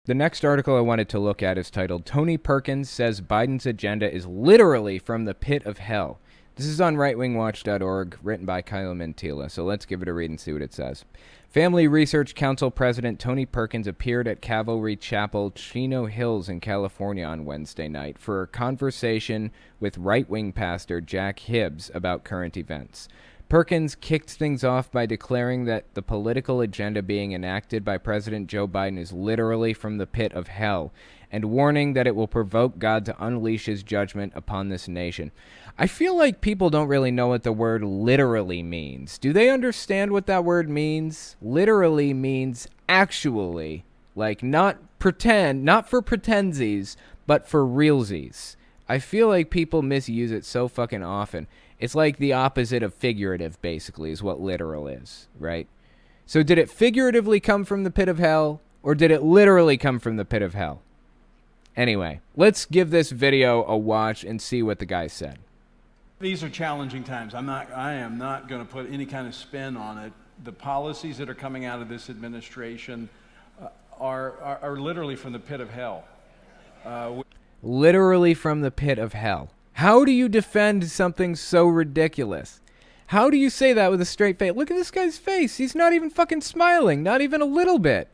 The next article I wanted to look at is titled, Tony Perkins Says Biden's Agenda is Literally from the Pit of Hell. This is on rightwingwatch.org, written by Kyle Mantilla, so let's give it a read and see what it says. Family Research Council President Tony Perkins appeared at Calvary Chapel, Chino Hills in California on Wednesday night for a conversation with right-wing pastor Jack Hibbs about current events. Perkins kicked things off by declaring that the political agenda being enacted by President Joe Biden is literally from the pit of hell, and warning that it will provoke God to unleash his judgment upon this nation. I feel like people don't really know what the word literally means. Do they understand what that word means? Literally means actually, like not pretend, not for pretensies, but for realsies. I feel like people misuse it so fucking often. It's like the opposite of figurative, basically, is what literal is, right? So did it figuratively come from the pit of hell, or did it literally come from the pit of hell? Anyway, let's give this video a watch and see what the guy said. These are challenging times. I am not going to put any kind of spin on it. The policies that are coming out of this administration are literally from the pit of hell. Literally from the pit of hell. How do you defend something so ridiculous? How do you say that with a straight face? Look at this guy's face. He's not even fucking smiling. Not even a little bit.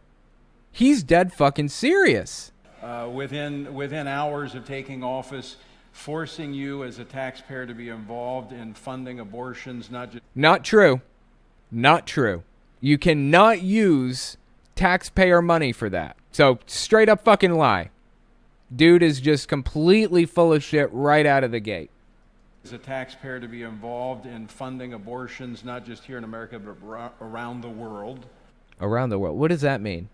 He's dead fucking serious. Within hours of taking office, forcing you as a taxpayer to be involved in funding abortions, Not true. Not true. You cannot use taxpayer money for that. So, straight up fucking lie. Dude is just completely full of shit right out of the gate. As a taxpayer to be involved in funding abortions, not just here in America, but around the world. Around the world. What does that mean?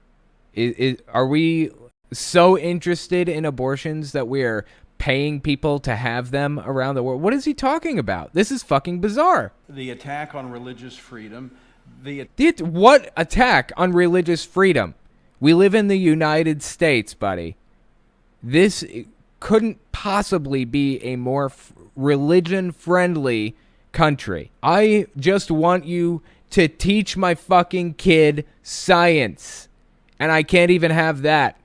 Are we so interested in abortions that we are paying people to have them around the world? What is he talking about? This is fucking bizarre. The attack on religious freedom. What attack on religious freedom? We live in the United States, buddy. This couldn't possibly be a more religion-friendly country. I just want you to teach my fucking kid science. And I can't even have that.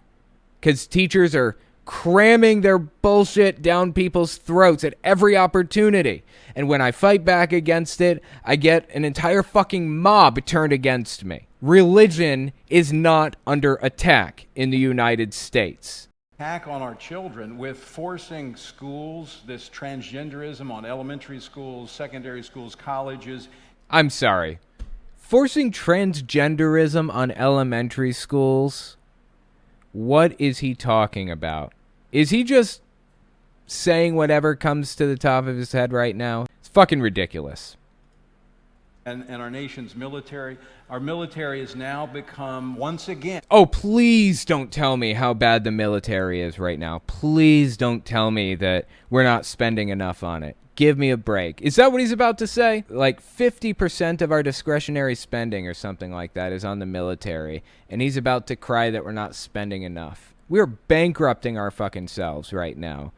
Because teachers are cramming their bullshit down people's throats at every opportunity. And when I fight back against it, I get an entire fucking mob turned against me. Religion is not under attack in the United States. Attack on our children with forcing schools, this transgenderism on elementary schools, secondary schools, colleges. I'm sorry. Forcing transgenderism on elementary schools? What is he talking about? Is he just saying whatever comes to the top of his head right now? It's fucking ridiculous. And our nation's military. Our military has now become, once again... Oh, please don't tell me how bad the military is right now. Please don't tell me that we're not spending enough on it. Give me a break. Is that what he's about to say? Like 50% of our discretionary spending or something like that is on the military. And he's about to cry that we're not spending enough. We're bankrupting our fucking selves right now.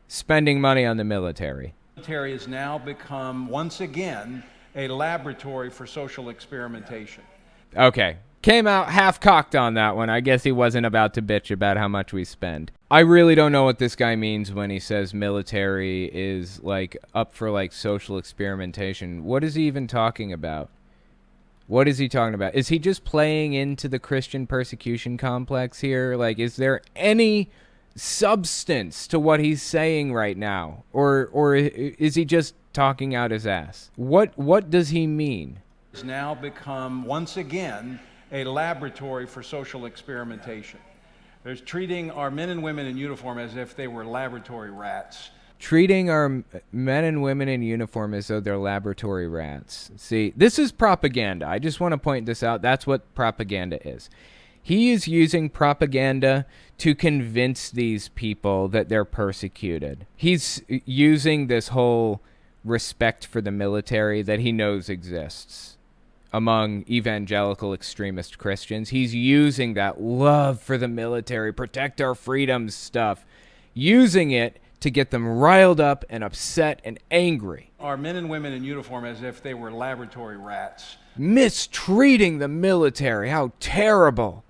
Spending money on the military. The military has now become, once again, a laboratory for social experimentation. Okay. Came out half-cocked on that one. I guess he wasn't about to bitch about how much we spend. I really don't know what this guy means when he says military is, like, up for, like, social experimentation. What is he even talking about? What is he talking about? Is he just playing into the Christian persecution complex here? Like, is there any substance to what he's saying right now? Or is he just talking out his ass? What does he mean? Has now become, once again, a laboratory for social experimentation. There's treating our men and women in uniform as if they were laboratory rats. Treating our men and women in uniform as though they're laboratory rats. See, this is propaganda. I just want to point this out. That's what propaganda is. He is using propaganda to convince these people that they're persecuted. He's using this whole respect for the military that he knows exists among evangelical extremist Christians. He's using that love for the military, protect our freedoms stuff, using it to get them riled up and upset and angry. Our men and women in uniform as if they were laboratory rats. Mistreating the military, how terrible.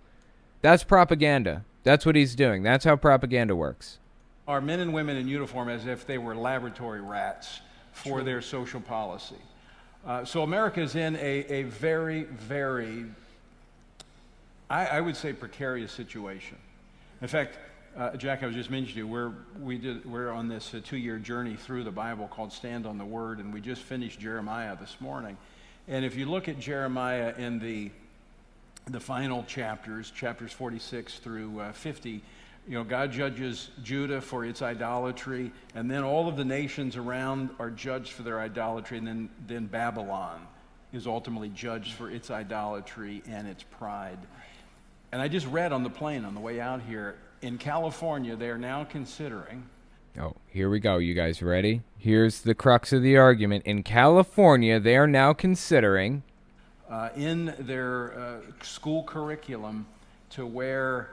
That's propaganda. That's what he's doing. That's how propaganda works. Are men and women in uniform as if they were laboratory rats for their social policy. So America is in a very, very, I would say, precarious situation. In fact, Jack, I was just mentioning to you, we're on this 2-year journey through the Bible called Stand on the Word, and we just finished Jeremiah this morning. And if you look at Jeremiah in the final chapters 46 through 50, God judges Judah for its idolatry, and then all of the nations around are judged for their idolatry, and then Babylon is ultimately judged for its idolatry and its pride. And I just read on the plane on the way out here, in California, they are now considering... Oh, here we go. You guys ready? Here's the crux of the argument. In California, they are now considering... in their school curriculum to where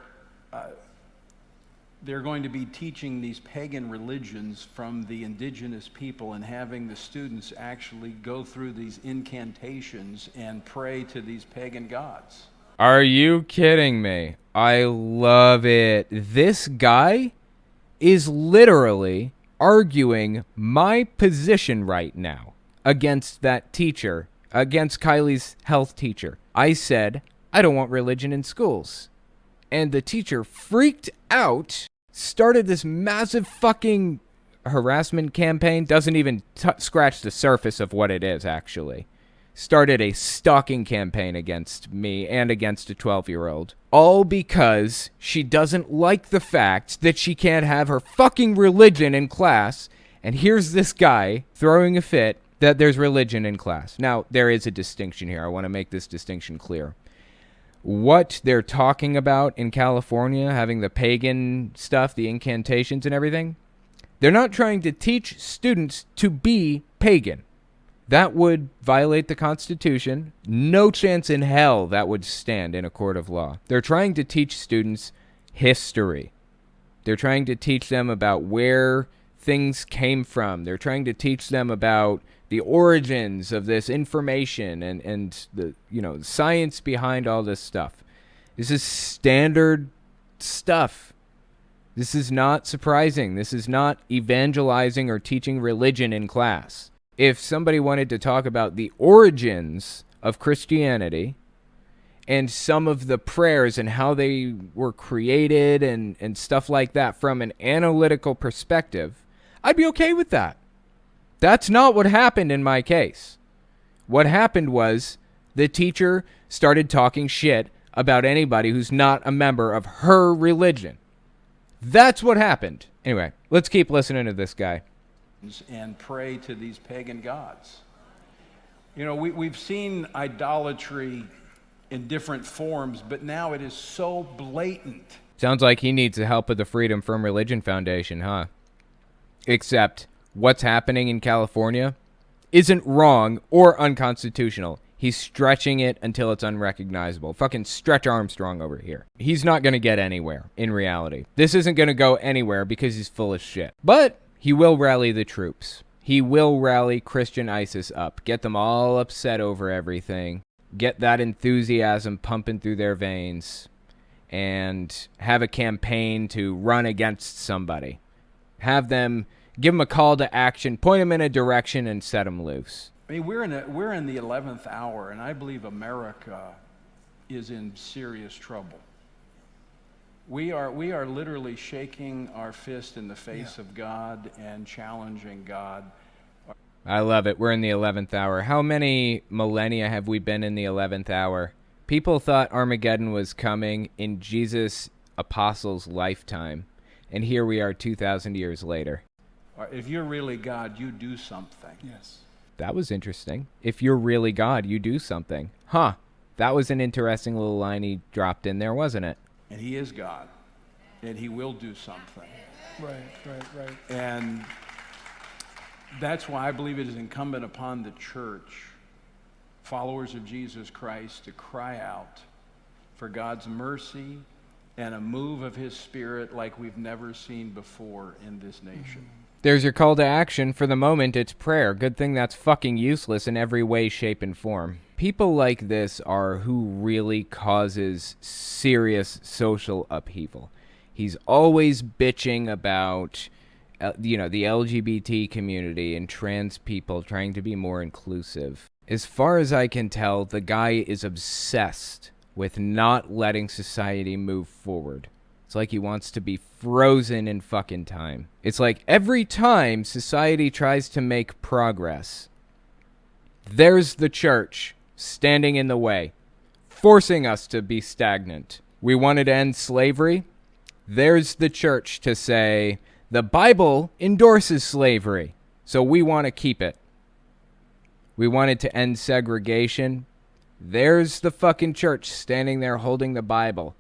they're going to be teaching these pagan religions from the indigenous people and having the students actually go through these incantations and pray to these pagan gods. Are you kidding me? I love it. This guy is literally arguing my position right now against that teacher, against Kylie's health teacher. I said, I don't want religion in schools. And the teacher freaked out, started this massive fucking harassment campaign, doesn't even scratch the surface of what it is, actually. Started a stalking campaign against me and against a 12-year-old. All because she doesn't like the fact that she can't have her fucking religion in class. And here's this guy throwing a fit that there's religion in class. Now, there is a distinction here. I want to make this distinction clear. What they're talking about in California, having the pagan stuff, the incantations and everything, they're not trying to teach students to be pagan. That would violate the Constitution. No chance in hell that would stand in a court of law. They're trying to teach students history. They're trying to teach them about where things came from. They're trying to teach them about the origins of this information and the science behind all this stuff. This is standard stuff. This is not surprising. This is not evangelizing or teaching religion in class. If somebody wanted to talk about the origins of Christianity and some of the prayers and how they were created and stuff like that from an analytical perspective, I'd be okay with that. That's not what happened in my case. What happened was the teacher started talking shit about anybody who's not a member of her religion. That's what happened. Anyway, let's keep listening to this guy. And pray to these pagan gods. We've seen idolatry in different forms, but now it is so blatant. Sounds like he needs the help of the Freedom from Religion Foundation, huh? Except what's happening in California isn't wrong or unconstitutional. He's stretching it until it's unrecognizable. Fucking Stretch Armstrong over here. He's not going to get anywhere in reality. This isn't going to go anywhere because he's full of shit. But he will rally the troops. He will rally Christian ISIS up. Get them all upset over everything. Get that enthusiasm pumping through their veins. And have a campaign to run against somebody. Have them, give them a call to action, point them in a direction, and set them loose. I mean, we're in the 11th hour, and I believe America is in serious trouble. We are literally shaking our fist in the face of God and challenging God. I love it. We're in the 11th hour. How many millennia have we been in the 11th hour? People thought Armageddon was coming in Jesus' apostles' lifetime, and here we are 2,000 years later. If you're really God, you do something. Yes. That was interesting. If you're really God, you do something. Huh. That was an interesting little line he dropped in there, wasn't it? And he is God, and he will do something. Right. And that's why I believe it is incumbent upon the church, followers of Jesus Christ, to cry out for God's mercy and a move of his Spirit like we've never seen before in this nation. There's your call to action. For the moment, it's prayer. Good thing that's fucking useless in every way, shape, and form. People like this are who really causes serious social upheaval. He's always bitching about, the LGBT community and trans people trying to be more inclusive. As far as I can tell, the guy is obsessed with not letting society move forward. It's like he wants to be frozen in fucking time. It's like every time society tries to make progress, there's the church standing in the way, forcing us to be stagnant. We wanted to end slavery. There's the church to say, the Bible endorses slavery, so we want to keep it. We wanted to end segregation. There's the fucking church standing there holding the Bible,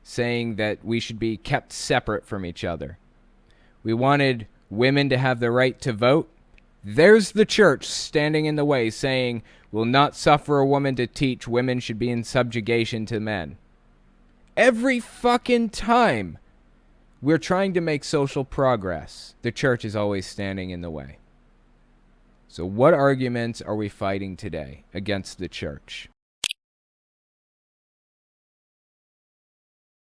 saying that we should be kept separate from each other. We wanted women to have the right to vote. There's the church standing in the way, saying, we'll not suffer a woman to teach women should be in subjugation to men. Every fucking time we're trying to make social progress, the church is always standing in the way. So what arguments are we fighting today against the church?